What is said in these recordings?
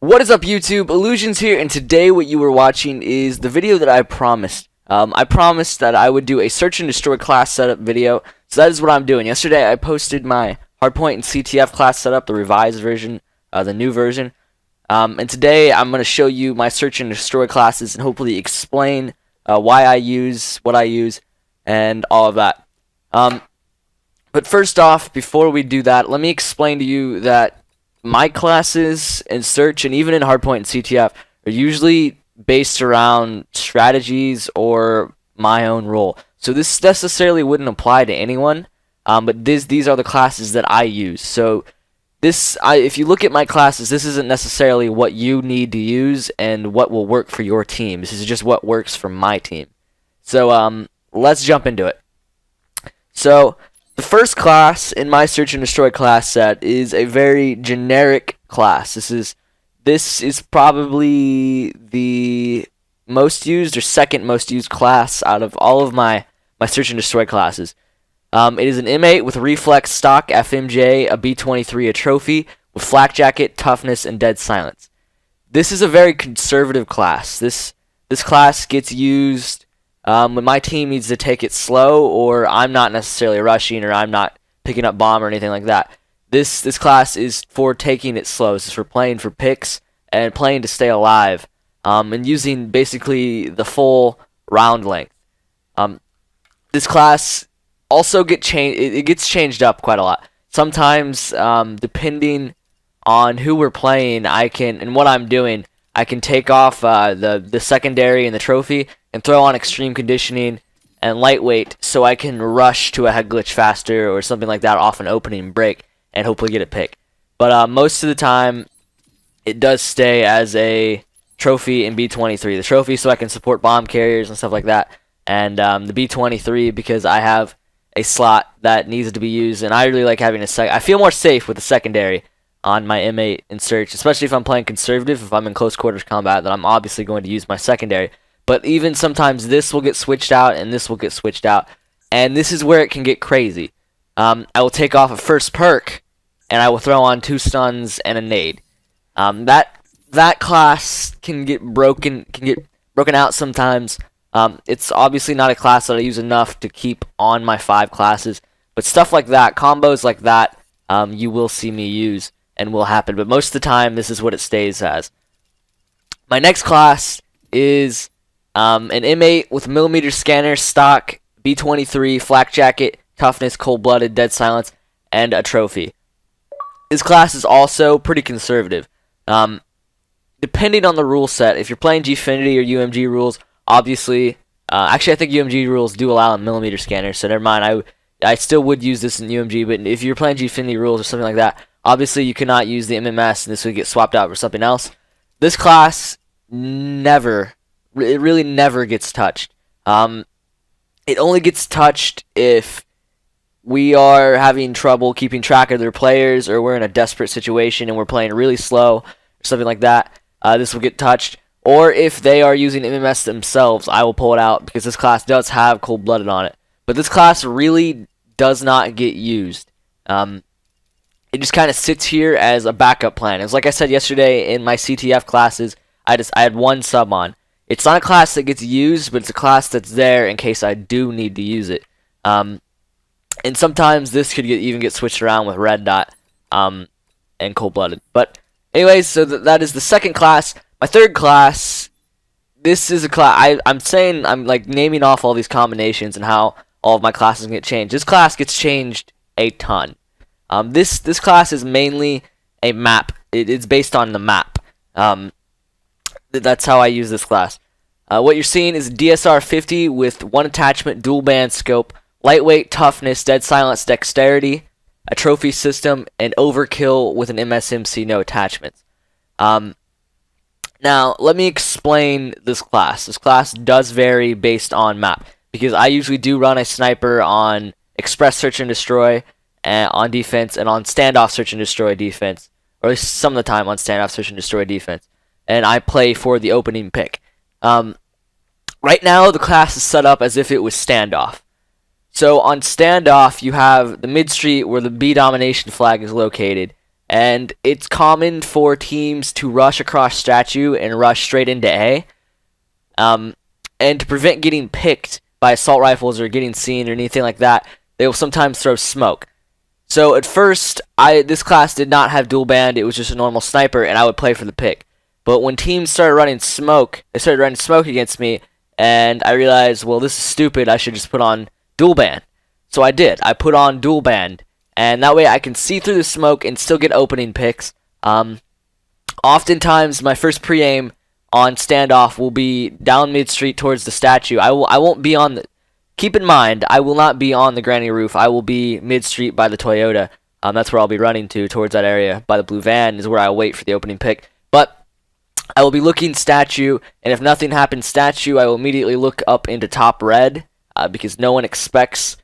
What is up, YouTube? Illusions here, and today what you were watching is the video that I promised. I promised that I would do a search and destroy class setup video, so that is what I'm doing. Yesterday I posted my hardpoint and CTF class setup, the revised version, the new version. And today I'm going to show you my search and destroy classes and hopefully explain why I use what I use and all of that. But first off, before we do that, let me explain to you that my classes in search and even in hardpoint and CTF are usually based around strategies or my own role. So this necessarily wouldn't apply to anyone, but these are the classes that I use. So if you look at my classes, this isn't necessarily what you need to use and what will work for your team. This is just what works for my team. So let's jump into it. So the first class in my search and destroy class set is a very generic class. This is probably the most used or second most used class out of all of my search and destroy classes. It is an Inmate with reflex, stock, FMJ, a B23, a trophy, with flak jacket, toughness, and dead silence. This is a very conservative class. This class gets used when my team needs to take it slow, or I'm not necessarily rushing, or I'm not picking up bomb or anything like that. This class is for taking it slow. This is for playing for picks and playing to stay alive, and using basically the full round length. This class also gets changed up quite a lot. Sometimes, depending on who we're playing, and what I'm doing, I can take off the secondary and the trophy and throw on extreme conditioning and lightweight so I can rush to a head glitch faster or something like that off an opening break and hopefully get a pick. But most of the time, it does stay as a trophy and B23. The trophy so I can support bomb carriers and stuff like that, and the B23 because I have a slot that needs to be used, and I really like having I feel more safe with the secondary on my M8 in search, especially if I'm playing conservative. If I'm in close quarters combat, then I'm obviously going to use my secondary. But even sometimes this will get switched out, and this will get switched out, and this is where it can get crazy. I will take off a first perk, and I will throw on 2 stuns and a nade. That class can get broken out sometimes. It's obviously not a class that I use enough to keep on my 5 classes, but stuff like that, combos like that, you will see me use and will happen. But most of the time, this is what it stays as. My next class is an M8 with millimeter scanner, stock, B23, flak jacket, toughness, cold-blooded, dead silence, and a trophy. This class is also pretty conservative. Depending on the rule set, if you're playing Gfinity or UMG rules, obviously, actually I think UMG rules do allow a millimeter scanner, so never mind. I still would use this in UMG, but if you're playing Gfinity rules or something like that, obviously you cannot use the MMS, and this would get swapped out for something else. This class it really never gets touched. It only gets touched if we are having trouble keeping track of their players, or we're in a desperate situation and we're playing really slow, or something like that. This will get touched. Or if they are using MMS themselves, I will pull it out because this class does have cold-blooded on it. But this class really does not get used. It just kind of sits here as a backup plan. It's like I said yesterday in my CTF classes, I had 1 sub on. It's not a class that gets used, but it's a class that's there in case I do need to use it. And sometimes this could even get switched around with red dot and cold-blooded. But anyways, so that is the second class. My third class, this is a class, I'm like naming off all these combinations and how all of my classes get changed. This class gets changed a ton. This class is mainly a map. It's based on the map. That's how I use this class. What you're seeing is DSR 50 with 1 attachment, dual band scope, lightweight, toughness, dead silence, dexterity, a trophy system, and overkill with an MSMC, no attachments. Now, let me explain this class. This class does vary based on map, because I usually do run a sniper on Express Search and Destroy on defense, and on Standoff Search and Destroy defense, or at least some of the time on Standoff Search and Destroy defense, and I play for the opening pick. Right now, the class is set up as if it was Standoff. So on Standoff, you have the mid-street where the B domination flag is located, and it's common for teams to rush across statue and rush straight into A. And to prevent getting picked by assault rifles or getting seen or anything like that, they will sometimes throw smoke. So at first, this class did not have dual band. It was just a normal sniper, and I would play for the pick. But when teams started running smoke, they started running smoke against me, and I realized, well, this is stupid. I should just put on dual band. So I did. I put on dual band, and that way I can see through the smoke and still get opening picks. Oftentimes, my first pre-aim on standoff will be down mid-street towards the statue. I won't be on the... Keep in mind, I will not be on the granny roof. I will be mid-street by the Toyota. That's where I'll be running to, towards that area. By the blue van is where I'll wait for the opening pick. But I will be looking statue, and if nothing happens statue, I will immediately look up into top red, because no one expects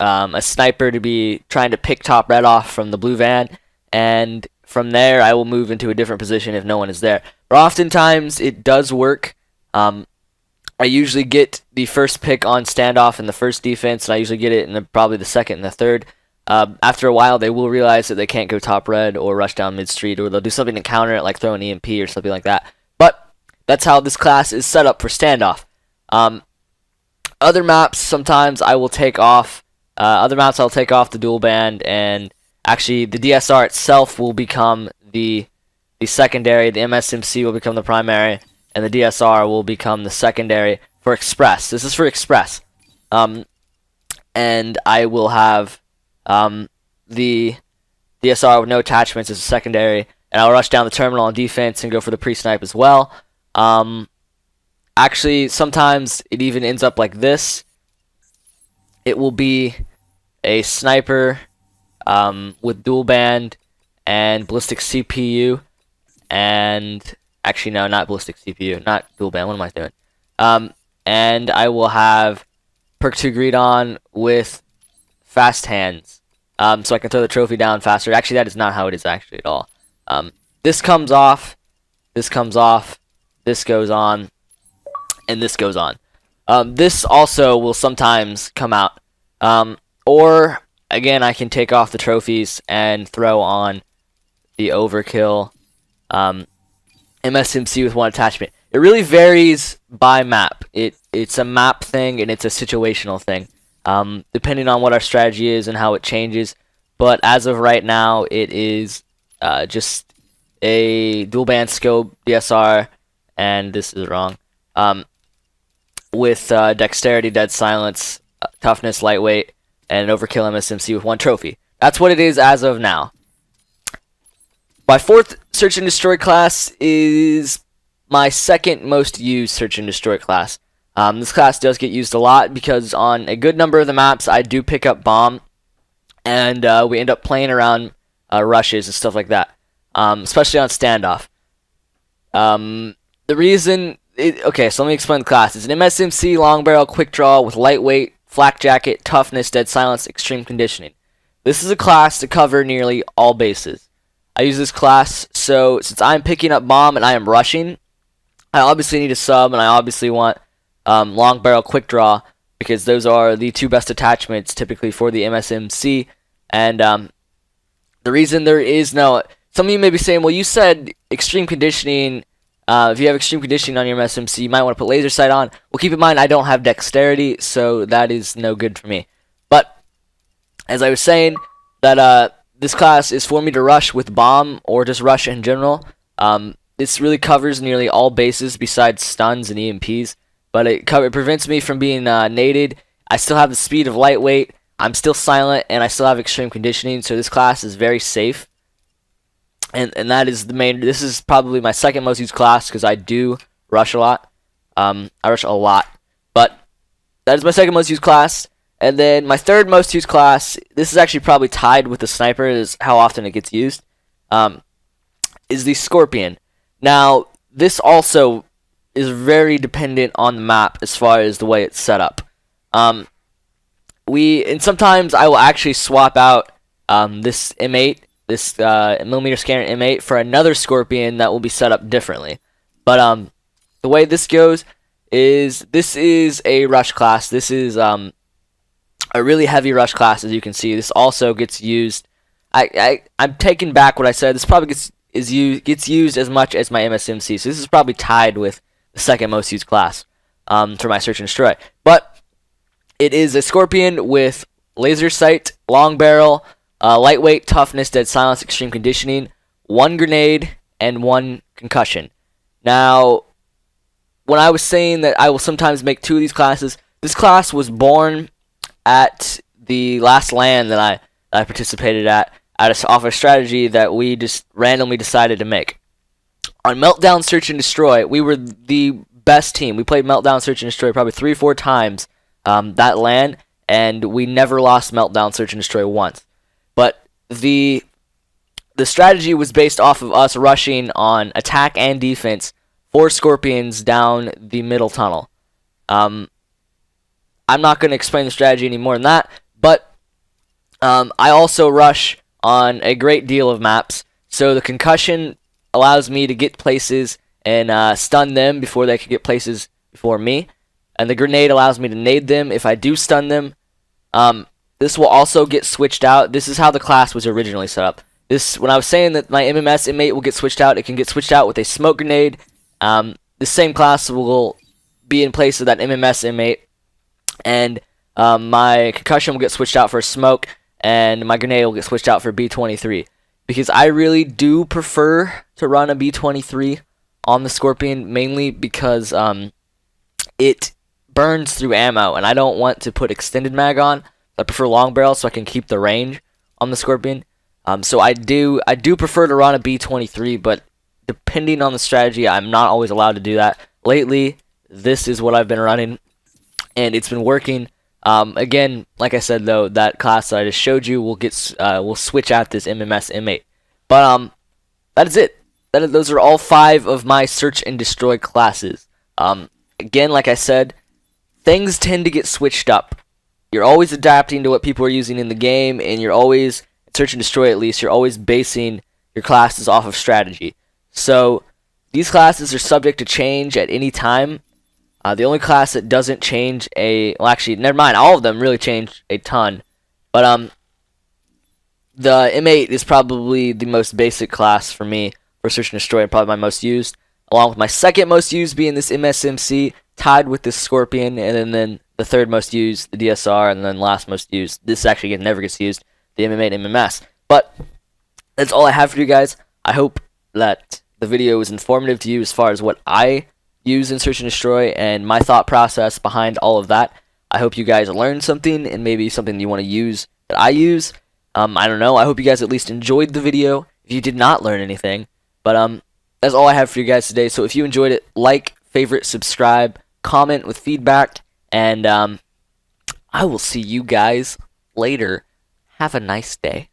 a sniper to be trying to pick top red off from the blue van, and from there I will move into a different position if no one is there. But oftentimes it does work. I usually get the first pick on standoff in the first defense, and I usually get it in probably the second and the third. After a while, they will realize that they can't go top red or rush down mid-street, or they'll do something to counter it, like throw an EMP or something like that. But that's how this class is set up for standoff. Other maps, sometimes I will take off. Other maps, I'll take off the dual band, and actually the DSR itself will become the secondary. The MSMC will become the primary, and the DSR will become the secondary for Express. This is for Express. And I will have the DSR with no attachments as a secondary, and I'll rush down the terminal on defense and go for the pre-snipe as well. Actually, sometimes it even ends up like this. It will be a sniper with dual band and ballistic CPU, and actually no, not ballistic CPU, not dual band. What am I doing? And I will have perk 2 greed on with fast hands, so I can throw the trophy down faster. Actually, that is not how it is actually at all. This comes off, this comes off, this goes on, and this goes on. This also will sometimes come out. Or, again, I can take off the trophies and throw on the overkill MSMC with one attachment. It really varies by map. It's a map thing, and it's a situational thing, depending on what our strategy is and how it changes. But as of right now, it is just a dual band scope DSR, and this is wrong, with dexterity, dead silence, toughness, lightweight, and an overkill MSMC with one trophy. That's what it is as of now. My fourth search and destroy class is my second most used search and destroy class. This class does get used a lot because on a good number of the maps I do pick up bomb, and we end up playing around rushes and stuff like that, especially on standoff. The reason... Okay, so let me explain the class. It's an MSMC long barrel quick draw with lightweight, flak jacket, toughness, dead silence, extreme conditioning. This is a class to cover nearly all bases. I use this class so since I'm picking up bomb and I am rushing, I obviously need a sub, and I obviously want long barrel quick draw because those are the two best attachments typically for the MSMC. And the reason there is no... Some of you may be saying, well, you said extreme conditioning. If you have extreme conditioning on your MSMC, you might want to put laser sight on. Well, keep in mind, I don't have dexterity, so that is no good for me. But, as I was saying, that this class is for me to rush with bomb, or just rush in general. This really covers nearly all bases besides stuns and EMPs, but it prevents me from being naded. I still have the speed of lightweight, I'm still silent, and I still have extreme conditioning, so this class is very safe. And that is the main... This is probably my second most used class because I do rush a lot. I rush a lot. But that is my second most used class. And then my third most used class, this is actually probably tied with the sniper, is how often it gets used, is the Scorpion. Now, this also is very dependent on the map as far as the way it's set up. And sometimes I will actually swap out this M8, this millimeter scanner M8 for another Scorpion that will be set up differently. But the way this goes is this is a rush class. This is a really heavy rush class, as you can see. This also gets used I'm taking back what I said. This probably gets used as much as my MSMC. So this is probably tied with the second most used class for my search and destroy. But it is a Scorpion with laser sight, long barrel, lightweight, toughness, dead silence, extreme conditioning, 1 grenade, and 1 concussion. Now, when I was saying that I will sometimes make 2 of these classes, this class was born at the last LAN that I participated at off a strategy that we just randomly decided to make. On Meltdown Search and Destroy, we were the best team. We played Meltdown Search and Destroy probably 3 or 4 times that LAN, and we never lost Meltdown Search and Destroy once. But the strategy was based off of us rushing on attack and defense 4 Scorpions down the middle tunnel. I'm not going to explain the strategy any more than that, but I also rush on a great deal of maps, so the concussion allows me to get places and stun them before they can get places before me, and the grenade allows me to nade them if I do stun them. This will also get switched out. This is how the class was originally set up. When I was saying that my MMS Inmate will get switched out, it can get switched out with a smoke grenade. The same class will be in place of that MMS Inmate, and my concussion will get switched out for a smoke, and my grenade will get switched out for B23. Because I really do prefer to run a B23 on the Scorpion, mainly because it burns through ammo, and I don't want to put extended mag on. I prefer long barrel so I can keep the range on the Scorpion. So I do prefer to run a B23, but depending on the strategy, I'm not always allowed to do that. Lately, this is what I've been running, and it's been working. Again, like I said though, that class that I just showed you will switch out this MMS Inmate. But that is it. Those are all 5 of my search and destroy classes. Again, like I said, things tend to get switched up. You're always adapting to what people are using in the game, and you're always, search and destroy at least, you're always basing your classes off of strategy. So these classes are subject to change at any time. The only class that doesn't change well, actually, never mind, all of them really change a ton. But the M8 is probably the most basic class for me for search and destroy, and probably my most used, along with my second most used being this MSMC, tied with this Scorpion, and then the third most used, the DSR, and then last most used. This actually never gets used, the M8 MMS. But that's all I have for you guys. I hope that the video was informative to you as far as what I use in search and destroy and my thought process behind all of that. I hope you guys learned something, and maybe something you want to use that I use. I don't know. I hope you guys at least enjoyed the video. If you did not learn anything, but that's all I have for you guys today. So if you enjoyed it, like, favorite, subscribe, comment with feedback, and I will see you guys later. Have a nice day.